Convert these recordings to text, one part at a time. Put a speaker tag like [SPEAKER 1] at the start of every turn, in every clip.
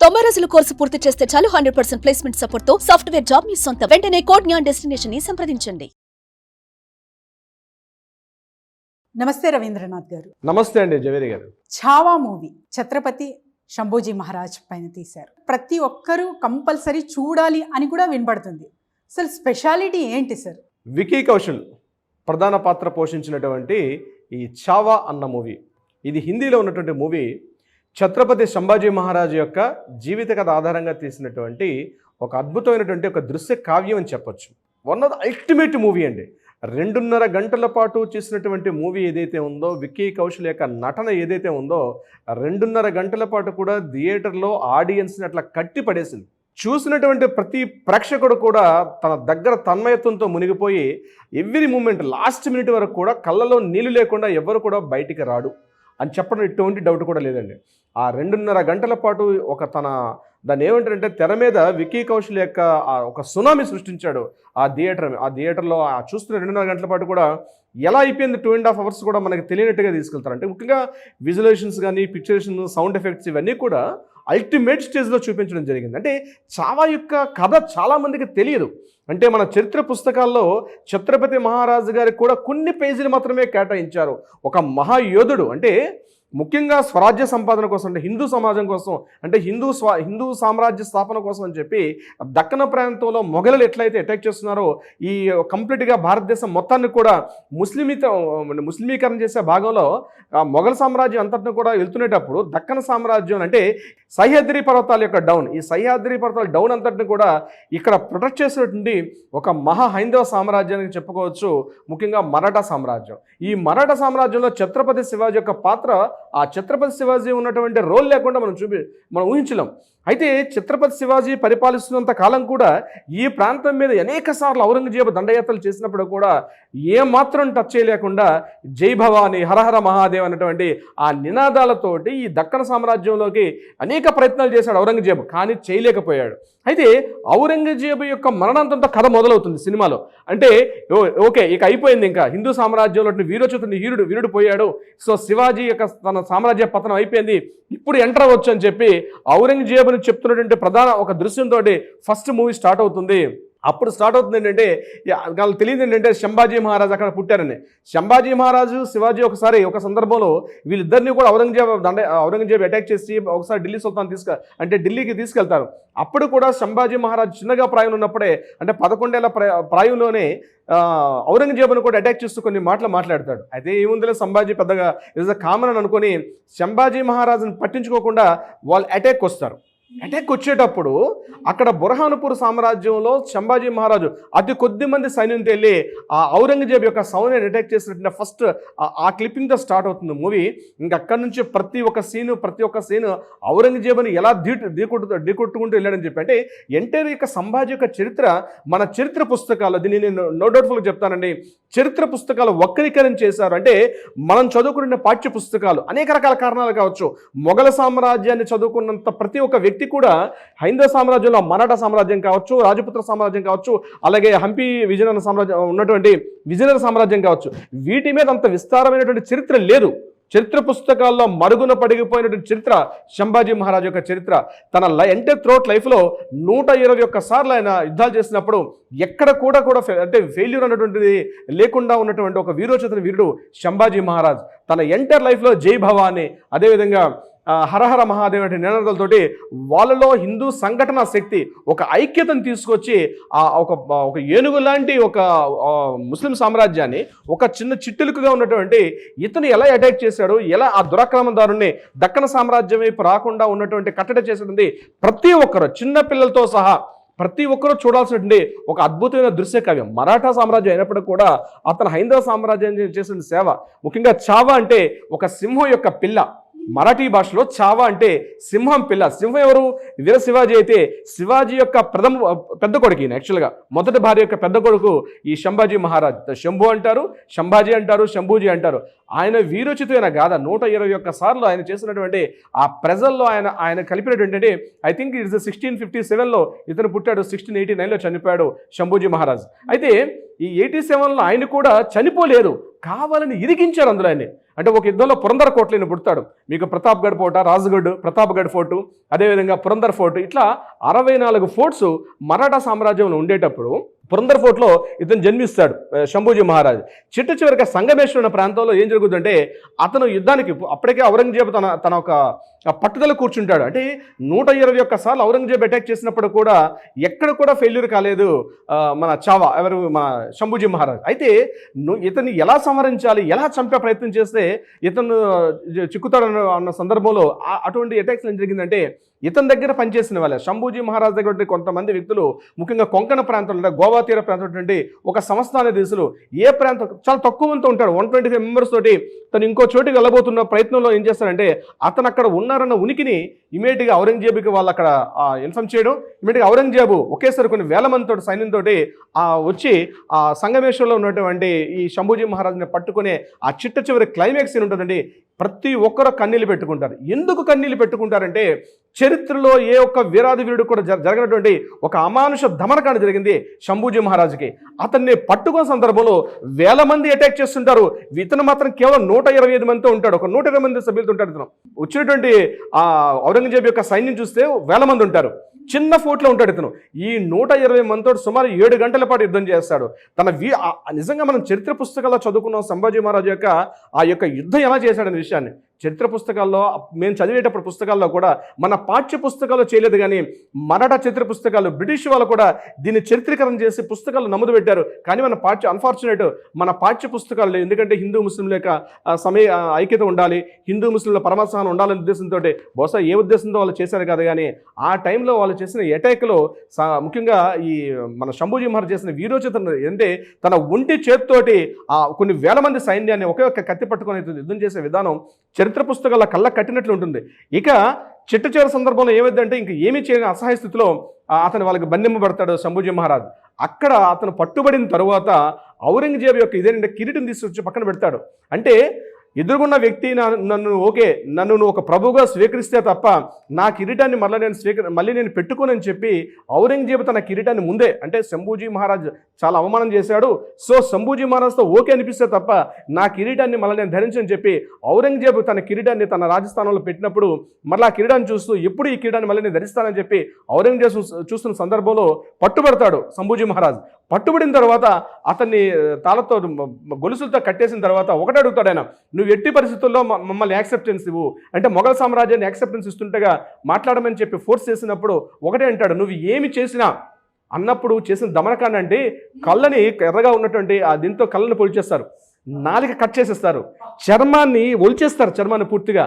[SPEAKER 1] 90 రోజుల కోర్సు పూర్తి చేస్తే చాలు 100% ప్లేస్మెంట్ సపోర్ట్ తో సాఫ్ట్వేర్ జాబ్ మీ సొంతం. వెంటనే కోడ్ జ్ఞాన్ డెస్టినేషన్ ని సంప్రదించండి.
[SPEAKER 2] నమస్తే రవీంద్రనాథ్ గారు.
[SPEAKER 3] నమస్తే అండి జవేరి గారు.
[SPEAKER 2] ఛావా మూవీ ఛత్రపతి శంభోజీ మహారాజ్ పైన తీశారు. ప్రతి ఒక్కరూ కంపల్సరీ చూడాలి అని కూడా వినపడుతుంది. అసలు స్పెషాలిటీ ఏంటి సార్?
[SPEAKER 3] వికీ కౌశల్ ప్రధాన పాత్ర పోషించినటువంటి ఈ ఛావా అన్న మూవీ, ఇది హిందీలో ఉన్నటువంటి మూవీ. ఛత్రపతి సంభాజీ మహారాజ్ యొక్క జీవిత కథ ఆధారంగా తీసినటువంటి ఒక అద్భుతమైనటువంటి ఒక దృశ్య కావ్యం అని చెప్పొచ్చు. One of the ultimate movie అండి. 2.5 గంటల పాటు చేసినటువంటి మూవీ ఏదైతే ఉందో, విక్కీ కౌశల్ యొక్క నటన ఏదైతే ఉందో, 2.5 గంటల పాటు కూడా థియేటర్లో ఆడియన్స్ని అట్లా కట్టి పడేసింది. చూసినటువంటి ప్రతి ప్రేక్షకుడు కూడా తన దగ్గర తన్మయత్వంతో మునిగిపోయి ఎవ్రీ మూమెంట్ లాస్ట్ మినిట్ వరకు కూడా కళ్ళలో నీళ్లు లేకుండా ఎవరు కూడా బయటికి రాడు అని చెప్పడం ఎటువంటి డౌట్ కూడా లేదండి. ఆ 2.5 గంటల పాటు ఒక దాన్ని ఏమంటారంటే తెర మీద విక్కీ కౌశల్ యొక్క ఒక సునామీ సృష్టించాడు ఆ థియేటర్లో. చూస్తున్న 2.5 గంటల పాటు కూడా ఎలా అయిపోయింది 2.5 అవర్స్ కూడా మనకి తెలియనట్టుగా తీసుకెళ్తారు. అంటే ముఖ్యంగా విజువలైజేషన్స్ కానీ, పిక్చరేషన్, సౌండ్ ఎఫెక్ట్స్ ఇవన్నీ కూడా అల్టిమేట్ స్టేజ్లో చూపించడం జరిగింది. అంటే ఛావా యొక్క కథ చాలామందికి తెలియదు. అంటే మన చరిత్ర పుస్తకాల్లో ఛత్రపతి మహారాజు గారికి కూడా కొన్ని పేజీలు మాత్రమే కేటాయించారు. ఒక మహాయోధుడు, అంటే ముఖ్యంగా స్వరాజ్య సంపాదన కోసం, అంటే హిందూ సమాజం కోసం, అంటే హిందూ సామ్రాజ్య స్థాపన కోసం అని చెప్పి దక్కన ప్రాంతంలో మొఘలులు ఎట్లయితే అటాక్ చేస్తున్నారో, ఈ కంప్లీట్గా భారతదేశం మొత్తాన్ని కూడా ముస్లిమీకరణ చేసే భాగంలో మొఘల్ సామ్రాజ్యం అంతటిని కూడా వెళ్తునేటప్పుడు దక్కన సామ్రాజ్యం, అంటే సహ్యాద్రి పర్వతాల యొక్క డౌన్, ఈ సహ్యాద్రి పర్వతాల డౌన్ అంతటిని కూడా ఇక్కడ ప్రొటెక్ట్ చేసినటువంటి ఒక మహా హైందవ సామ్రాజ్యానికి చెప్పుకోవచ్చు. ముఖ్యంగా మరాఠా సామ్రాజ్యం. ఈ మరాఠా సామ్రాజ్యంలో ఛత్రపతి శివాజీ యొక్క పాత్ర, ఆ ఛత్రపతి శివాజీ ఉన్నటువంటి రోల్ లేకుండా మనం ఊహించలేం. అయితే ఛత్రపతి శివాజీ పరిపాలిస్తున్నంత కాలం కూడా ఈ ప్రాంతం మీద అనేక సార్లు ఔరంగజేబు దండయాత్రలు చేసినప్పుడు కూడా ఏమాత్రం టచ్ చేయలేకుండా జై భవాని, హరహర మహాదేవ్ అనేటువంటి ఆ నినాదాలతోటి ఈ దక్కన సామ్రాజ్యంలోకి అనేక ప్రయత్నాలు చేశాడు ఔరంగజేబు, కానీ చేయలేకపోయాడు. అయితే ఔరంగజేబు యొక్క మరణంతో కథ మొదలవుతుంది సినిమాలో. అంటే ఓకే, ఇక అయిపోయింది, ఇంకా హిందూ సామ్రాజ్యంలో వీరోచితుని వీరుడు పోయాడు, సో శివాజీ యొక్క తన సామ్రాజ్య పతనం అయిపోయింది, ఇప్పుడు ఎంటర్ అవ్వచ్చు అని చెప్పి ఔరంగజేబుని చెప్తున్నటువంటి ప్రధాన ఒక దృశ్యంతో ఫస్ట్ మూవీ స్టార్ట్ అవుతుంది. అప్పుడు స్టార్ట్ అవుతుంది ఏంటంటే, వాళ్ళకి తెలియదు ఏంటంటే సంభాజీ మహారాజు అక్కడ పుట్టారని. సంభాజీ మహారాజు, శివాజీ ఒక సందర్భంలో వీళ్ళిద్దరిని కూడా ఔరంగజేబు అటాక్ చేసి ఒకసారి ఢిల్లీ సుల్తాన్ ఢిల్లీకి తీసుకెళ్తారు. అప్పుడు కూడా సంభాజీ మహారాజు చిన్నగా ప్రాయం ఉన్నప్పుడే, అంటే 11 ఏళ్ల ప్రాయంలోనే ఔరంగజేబును కూడా అటాక్ చేస్తూ కొన్ని మాటలు మాట్లాడతాడు. అయితే ఏముందిలే, సంభాజీ పెద్దగా ఇస్ అ కామన్ అని అనుకొని సంభాజీ మహారాజుని పట్టించుకోకుండా వాళ్ళు అటాక్ వస్తారు. అటాక్ వచ్చేటప్పుడు అక్కడ బుర్హానుపూర్ సామ్రాజ్యంలో సంభాజీ మహారాజు అతి కొద్ది మంది సైన్యంతో వెళ్ళి ఆ ఔరంగజేబు యొక్క సైన్యాన్ని అటాక్ చేసినట్టు ఫస్ట్ ఆ క్లిప్పింగ్తో స్టార్ట్ అవుతుంది మూవీ. ఇంకా అక్కడి నుంచి ప్రతి ఒక్క సీను ఔరంగజేబుని ఎలా ఢీకొట్టుకుంటూ వెళ్ళాడని చెప్పి, అంటే ఎంటైర్ యొక్క సంభాజీ యొక్క చరిత్ర మన చరిత్ర పుస్తకాలు, దీన్ని నేను నో డౌట్ఫుల్గా చెప్తానండి, చరిత్ర పుస్తకాలు వక్రీకరణ చేశారు. అంటే మనం చదువుకున్న పాఠ్య పుస్తకాలు అనేక రకాల కారణాలు కావచ్చు, మొఘల్ సామ్రాజ్యాన్ని చదువుకున్నంత ప్రతి ఒక్క వ్యక్తి కూడా హైందవ సామ్రాజ్యంలో మరాఠా సామ్రాజ్యం కావచ్చు, రాజపుత్ర సామ్రాజ్యం కావచ్చు, అలాగే హంపి విజయనగర సామ్రాజ్యం ఉన్నటువంటి విజయనగర సామ్రాజ్యం కావచ్చు, వీటి మీద అంత విస్తారమైనటువంటి చరిత్ర లేదు. చరిత్ర పుస్తకాల్లో మరుగున పడిగిపోయినటువంటి చరిత్ర సంభాజీ మహారాజు యొక్క చరిత్ర. తన ఎంటైర్ త్రోట్ లైఫ్లో 121 సార్లు ఆయన యుద్ధాలు చేసినప్పుడు ఎక్కడ కూడా అంటే ఫెయిల్యూర్ అన్నటువంటిది లేకుండా ఉన్నటువంటి ఒక వీరుడు సంభాజీ మహారాజ్. తన ఎంటైర్ లైఫ్లో జై భవాని, అదేవిధంగా హరహర మహాదేవ్ అనే నినాదాలతోటి వాళ్ళలో హిందూ సంఘటన శక్తి, ఒక ఐక్యతను తీసుకొచ్చి ఒక ఏనుగు లాంటి ఒక ముస్లిం సామ్రాజ్యాన్ని ఒక చిన్న చిట్టులుకుగా ఉన్నటువంటి ఇతను ఎలా అటాక్ చేశాడు, ఎలా ఆ దురాక్రమణదారుణ్ణి దక్కన సామ్రాజ్యం వైపు రాకుండా ఉన్నటువంటి కట్టడి చేసినటువంటి ప్రతి ఒక్కరు, చిన్న పిల్లలతో సహా ప్రతి ఒక్కరూ చూడాల్సినటువంటి ఒక అద్భుతమైన దృశ్య కావ్యం. మరాఠా సామ్రాజ్యం అయినప్పటికీ కూడా అతను హైందవ సామ్రాజ్యం చేసిన సేవ, ముఖ్యంగా ఛావా అంటే ఒక సింహం యొక్క పిల్ల. మరాఠీ భాషలో ఛావా అంటే సింహం పిల్ల. సింహం ఎవరు? వీర శివాజీ. అయితే శివాజీ యొక్క పెద్ద కొడుకు, యాక్చువల్గా మొదటి భార్య యొక్క పెద్ద కొడుకు ఈ సంభాజీ మహారాజ్. శంభు అంటారు, సంభాజీ అంటారు, శంభూజీ అంటారు. ఆయన వీరోచితమైన గాథ 121 సార్లు ఆయన చేసినటువంటి ఆ ప్రజల్లో ఆయన కలిపినటువంటి ఐ థింక్ ఇట్స్ 1657లో ఇతను పుట్టాడు, 1689లో చనిపోయాడు శంభూజీ మహారాజ్. అయితే ఈ 87లో ఆయన కూడా చనిపోలేదు, కావాలని ఇరికించారు అందులో ఆయన్ని. అంటే ఒక యుద్ధంలో పురందర్ కోటలో పుడతాడు, మీకు ప్రతాప్గఢ్ కోట, రాజ్గఢ్, ప్రతాప్గఢ్ ఫోర్టు, అదేవిధంగా పురందర్ ఫోర్టు, ఇట్లా 64 ఫోర్ట్స్ మరాఠా సామ్రాజ్యంలో ఉండేటప్పుడు పురందర్ ఫోర్ట్లో ఇతను జన్మిస్తాడు శంభూజీ మహారాజ్. చివరిగా సంగమేశ్వర ప్రాంతంలో ఏం జరుగుతుందంటే అతను యుద్ధానికి అప్పటికే ఔరంగజేబు తన ఒక పట్టుదల కూర్చుంటాడు. అంటే 121 సార్లు ఔరంగజేబు అటాక్ చేసినప్పుడు కూడా ఎక్కడ కూడా ఫెయిల్యూర్ కాలేదు మన మన శంభూజీ మహారాజ్. అయితే ఇతన్ని ఎలా సంహరించాలి, ఎలా చంపే ప్రయత్నం చేస్తే ఇతను చిక్కుతాడు అన్న సందర్భంలో అటువంటి అటాక్స్ ఏం జరిగిందంటే ఇతని దగ్గర పనిచేసిన వాళ్ళే శంభూజీ మహారాజ్ దగ్గర కొంతమంది వ్యక్తులు, ముఖ్యంగా కొంకణ ప్రాంతంలో గోవా తీర ప్రాంతం ఒక సంస్థాన దేశులు ఏ ప్రాంతం చాలా తక్కువ మంది ఉంటాడు, 125 మెంబర్స్ తోటి తను ఇంకో చోటికి వెళ్ళబోతున్న ప్రయత్నంలో ఏం చేస్తారంటే అతను అక్కడ ఉన్నారన్న ఉనికిని ఇమీడియట్గా ఔరంగజేబుకి వాళ్ళు అక్కడ ఇన్ఫార్మ్ చేయడం, ఇమీడియట్గా ఔరంగజేబు ఒకేసారి కొన్ని వేల మందితో సైన్యంతో వచ్చి ఆ సంగమేశ్వర్లో ఉన్నటువంటి ఈ శంభూజీ మహారాజుని పట్టుకునే ఆ చివరి క్లైమాక్స్ ఏమి ఉంటుందండి, ప్రతి ఒక్కరు కన్నీళ్ళు పెట్టుకుంటారు. ఎందుకు కన్నీళ్ళు పెట్టుకుంటారంటే చరిత్రలో ఏ ఒక్క వీరాది వీరుడు కూడా జరగనటువంటి ఒక అమానుష దమనకాండ జరిగింది శంభూజీ మహారాజుకి. అతన్ని పట్టుకున్న సందర్భంలో వేల మంది అటాక్ చేస్తుంటారు, ఇతను మాత్రం కేవలం 125 మందితో ఉంటాడు, ఒక 120 మంది సభ్యులతో ఉంటాడు. ఇతను వచ్చినటువంటి ఆ ఔరంగజేబు యొక్క సైన్యం చూస్తే వేల మంది ఉంటారు, చిన్న ఫోర్ట్లో ఉంటాడు ఇతను. ఈ 120 మందితో సుమారు 7 గంటల పాటు యుద్ధం చేస్తాడు. నిజంగా మనం చరిత్ర పుస్తకాల్లో చదువుకున్న సంభాజీ మహారాజు యొక్క ఆ యొక్క యుద్ధం ఎలా చేశాడనే విషయాన్ని చరిత్ర పుస్తకాల్లో మేము చదివేటప్పుడు పుస్తకాల్లో కూడా మన పాఠ్య పుస్తకాల్లో చేయలేదు, కానీ మరాఠా చరిత్ర పుస్తకాలు బ్రిటిష్ వాళ్ళు కూడా దీన్ని చరిత్రీకరణ చేసి పుస్తకాలు నమోదు పెట్టారు. కానీ అన్ఫార్చునేట్ మన పాఠ్య పుస్తకాలు, ఎందుకంటే హిందూ ముస్లింల యొక్క ఐక్యత ఉండాలి, హిందూ ముస్లింల పరమసహనం ఉండాలనే ఉద్దేశంతో బహుశా ఏ ఉద్దేశంతో వాళ్ళు చేశారు కాదు, కానీ ఆ టైంలో వాళ్ళు చేసిన అటాక్లో ముఖ్యంగా ఈ మన శంభూజీ మహారాజ్ చేసిన వీరోచిత అంటే తన ఒంటి చేతితోటి కొన్ని వేల మంది సైన్యాన్ని ఒకే ఒక్క కత్తి పట్టుకొని యుద్ధం చేసే విధానం చరిత్ర పుస్తకాల కళ్ళ కట్టినట్లు ఉంటుంది. ఇక చిట్ట సందర్భంలో ఏమైందంటే ఇంక ఏమీ చేయని అసహాయ స్థితిలో అతను వాళ్ళకి బంధింపబడతాడు శంభూజీ మహారాజ్. అక్కడ అతను పట్టుబడిన తరువాత ఔరంగజేబు యొక్క ఇదేంటంటే కిరీటం తీసుకొచ్చి పక్కన పెడతాడు. అంటే ఎదురుగున్న వ్యక్తి నన్ను నువ్వు ఒక ప్రభువుగా స్వీకరిస్తే తప్ప నా కిరీటాన్ని మళ్ళీ నేను పెట్టుకోనని చెప్పి ఔరంగజేబు తన కిరీటాన్ని ముందే, అంటే శంభూజీ మహారాజ్ చాలా అవమానం చేశాడు, సో శంభూజీ మహారాజ్తో ఓకే అనిపిస్తే తప్ప నా కిరీటాన్ని మళ్ళీ నేను ధరించని చెప్పి ఔరంగజేబు తన కిరీటాన్ని తన రాజస్థానంలో పెట్టినప్పుడు మళ్ళీ ఆ కిరీటాన్ని చూస్తూ ఎప్పుడు ఈ కిరీటాన్ని మళ్ళీ నేను ధరిస్తానని చెప్పి ఔరంగజేబు చూస్తున్న సందర్భంలో పట్టుబడతాడు శంభూజీ మహారాజ్. పట్టుబడిన తర్వాత అతన్ని తాళతో గొలుసులతో కట్టేసిన తర్వాత ఒకటే అడుగుతాడు ఆయన, నువ్వు ఎట్టి పరిస్థితుల్లో మమ్మల్ని యాక్సెప్టెన్స్ ఇవ్వు అంటే మొఘల్ సామ్రాజ్యాన్ని యాక్సెప్టెన్స్ ఇస్తుండగా మాట్లాడమని చెప్పి ఫోర్స్ చేసినప్పుడు ఒకటే అంటాడు, నువ్వు ఏమి చేసినా అన్నప్పుడు చేసిన దమనకాండ అంటే కళ్ళని ఎర్రగా ఉన్నటువంటి దీంతో కళ్ళని పొలిచేస్తారు, నాలుక కట్ చేసేస్తారు, చర్మాన్ని ఒలిచేస్తారు చర్మాన్ని పూర్తిగా.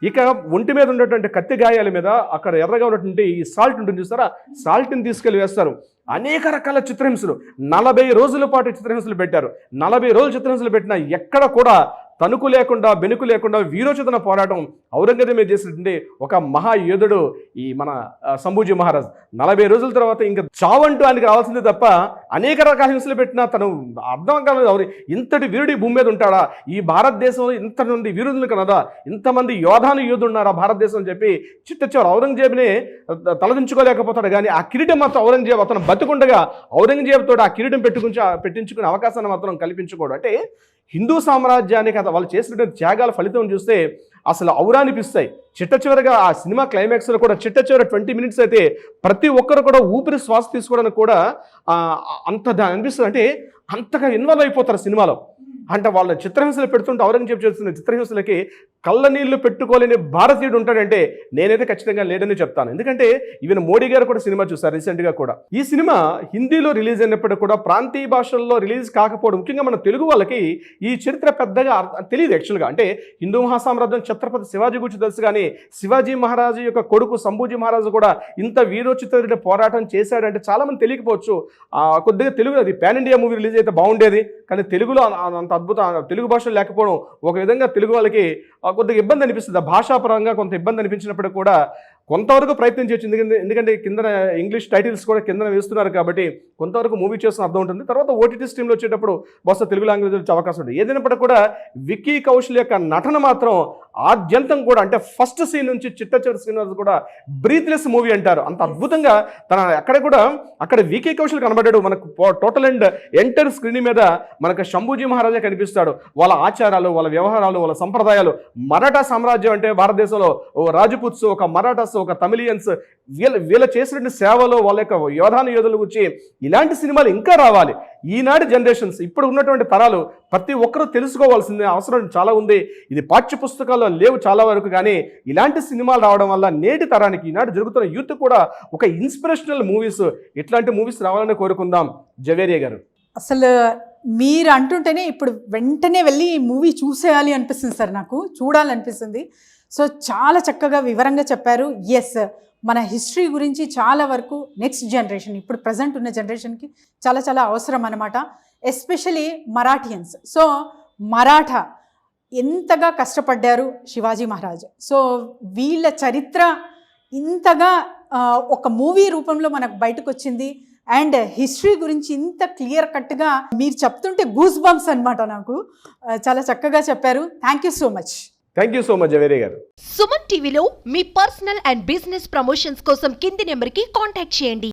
[SPEAKER 3] ఇక ఒంటి మీద ఉన్నటువంటి కత్తి గాయాల మీద అక్కడ ఎర్రగా ఉన్నటువంటి ఈ సాల్ట్ ఉంటుంది చూస్తారా, సాల్ట్ని తీసుకెళ్ళి వేస్తారు. అనేక రకాల చిత్రహింసలు 40 రోజుల పాటు చిత్రహింసలు పెట్టారు. 40 రోజులు చిత్రహింసలు పెట్టినా ఎక్కడ కూడా తణుకు లేకుండా బెనుకు లేకుండా వీరోచితన పోరాటం ఔరంగజేబు మీద చేసినటువంటి ఒక మహాయోధుడు ఈ మన శంభూజీ మహారాజ్. 40 రోజుల తర్వాత ఇంకా చావంటూ ఆయనకి రావాల్సిందే తప్ప అనేక రకాల హింసలు పెట్టినా తను అర్థం కాలేదు, ఇంతటి వీరుడి భూమి మీద ఉంటాడా, ఈ భారతదేశంలో ఇంతమంది వీరుదులు కనదా, ఇంతమంది యోధులు ఉన్నారా భారతదేశం అని చెప్పి చిట్ట ఔరంగజేబునే తలదించుకోలేకపోతాడు. కానీ ఆ కిరీటం మాత్రం ఔరంగజేబు అతను బతుకుండగా ఔరంగజేబుతో ఆ కిరీటం పెట్టించుకునే అవకాశాన్ని మాత్రం కల్పించుకోడు. అంటే హిందూ సామ్రాజ్యానికి వాళ్ళు చేసినటువంటి త్యాగాల ఫలితం చూస్తే అసలు ఔరా అనిపిస్తాయి. చివరిగా ఆ సినిమా క్లైమాక్స్లో కూడా చివరి 20 మినిట్స్ అయితే ప్రతి ఒక్కరు కూడా ఊపిరి శ్వాస తీసుకోవడానికి కూడా అంత అనిపిస్తుంది. అంటే అంతగా ఇన్వాల్వ్ అయిపోతారు సినిమాలో. అంటే వాళ్ళ చిత్రహింసలు పెడుతుంటే ఔరంగజేబు చేస్తున్న చిత్రహింసలకి కళ్ళ నీళ్లు పెట్టుకోలేని భారతీయుడు ఉంటాడంటే నేనైతే ఖచ్చితంగా లేడని చెప్తాను. ఎందుకంటే ఈవెన్ మోడీ గారు కూడా సినిమా చూశారు రీసెంట్గా కూడా. ఈ సినిమా హిందీలో రిలీజ్ అయినప్పుడు కూడా ప్రాంతీయ భాషల్లో రిలీజ్ కాకపోవడం, ముఖ్యంగా మన తెలుగు వాళ్ళకి ఈ చరిత్ర పెద్దగా తెలియదు యాక్చువల్గా. అంటే హిందూ మహాసామ్రాజ్యం ఛత్రపతి శివాజీ గురించి తెలుసు, కానీ శివాజీ మహారాజు యొక్క కొడుకు శంభూజీ మహారాజు కూడా ఇంత వీరోచిత పోరాటం చేశాడంటే చాలామంది తెలియకపోవచ్చు. కొద్దిగా తెలుగు అది పాన్ ఇండియా మూవీ రిలీజ్ అయితే బాగుండేది, కానీ తెలుగులో అంత అద్భుతం తెలుగు భాషలో లేకపోవడం ఒక విధంగా తెలుగు వాళ్ళకి కొద్దిగా ఇబ్బంది అనిపిస్తుంది. భాషాపరంగా కొంత ఇబ్బంది అనిపించినప్పుడు కూడా కొంతవరకు ప్రయత్నం చేయొచ్చు, ఎందుకంటే కింద ఇంగ్లీష్ టైటిల్స్ కూడా కింద వేస్తున్నారు కాబట్టి కొంతవరకు మూవీ చేస్తున్న అర్థం ఉంటుంది. తర్వాత ఓటీటీ స్ట్రీమ్లో వచ్చేటప్పుడు బహుశా తెలుగు లాంగ్వేజ్ వచ్చే అవకాశం ఉంటుంది. ఏదైనప్పటికీ కూడా విక్కీ కౌశల్ యొక్క నటన మాత్రం ఆద్యంతం కూడా, అంటే ఫస్ట్ సీన్ నుంచి చిట్ట చివరి సీన్ వరకు కూడా బ్రీత్లెస్ మూవీ అంటారు. అంత అద్భుతంగా అక్కడ విక్కీ కౌశల్ కనబడ్డాడు. మనకు టోటల్ అండ్ ఎంటర్ స్క్రీన్ మీద మనకు శంభూజీ మహారాజా కనిపిస్తాడు. వాళ్ళ ఆచారాలు, వాళ్ళ వ్యవహారాలు, వాళ్ళ సంప్రదాయాలు, మరాఠా సామ్రాజ్యం అంటే భారతదేశంలో రాజపుత్స్, ఒక మరాఠాస్, ఒక తమిళియన్స్, వీళ్ళ చేసినటువంటి సేవలు, వాళ్ళ యొక్క యోధుల గురించి ఇలాంటి సినిమాలు ఇంకా రావాలి. ఈనాటి జనరేషన్స్, ఇప్పుడు ఉన్నటువంటి తరాలు ప్రతి ఒక్కరూ తెలుసుకోవాల్సిన అవసరం చాలా ఉంది. ఇది పాఠ్య పుస్తకాల్లో లేవు చాలా వరకు, కానీ ఇలాంటి సినిమాలు రావడం వల్ల నేటి తరానికి, ఈనాడు జరుగుతున్న యూత్ కూడా ఒక ఇన్స్పిరేషనల్ మూవీస్, ఇట్లాంటి మూవీస్ రావాలని కోరుకుందాం. జవేరియా గారు,
[SPEAKER 2] అసలు మీరు అంటుంటేనే ఇప్పుడు వెంటనే వెళ్ళి ఈ మూవీ చూసేయాలి అనిపిస్తుంది సార్, నాకు చూడాలనిపిస్తుంది. సో చాలా చక్కగా వివరంగా చెప్పారు. ఎస్, మన హిస్టరీ గురించి చాలా వరకు నెక్స్ట్ జనరేషన్, ఇప్పుడు ప్రజెంట్ ఉన్న జనరేషన్కి చాలా చాలా అవసరం అన్నమాట. ఎస్పెషలీ మరాఠియన్స్. సో మరాఠా ఎంతగా కష్టపడ్డారు శివాజీ మహారాజ్. సో వీళ్ళ చరిత్ర ఇంతగా ఒక మూవీ రూపంలో మనకు బయటకు వచ్చింది. అండ్ హిస్టరీ గురించి ఇంత క్లియర్ కట్గా మీరు చెప్తుంటే గూస్ బంప్స్ అనమాట నాకు. చాలా చక్కగా చెప్పారు. Thank you so much.
[SPEAKER 3] Thank you so much Javeria గారు.
[SPEAKER 4] సుమన్ టీవీలో మీ పర్సనల్ అండ్ బిజినెస్ ప్రమోషన్స్ కోసం కింది నెంబర్కి కాంటాక్ట్ చేయండి.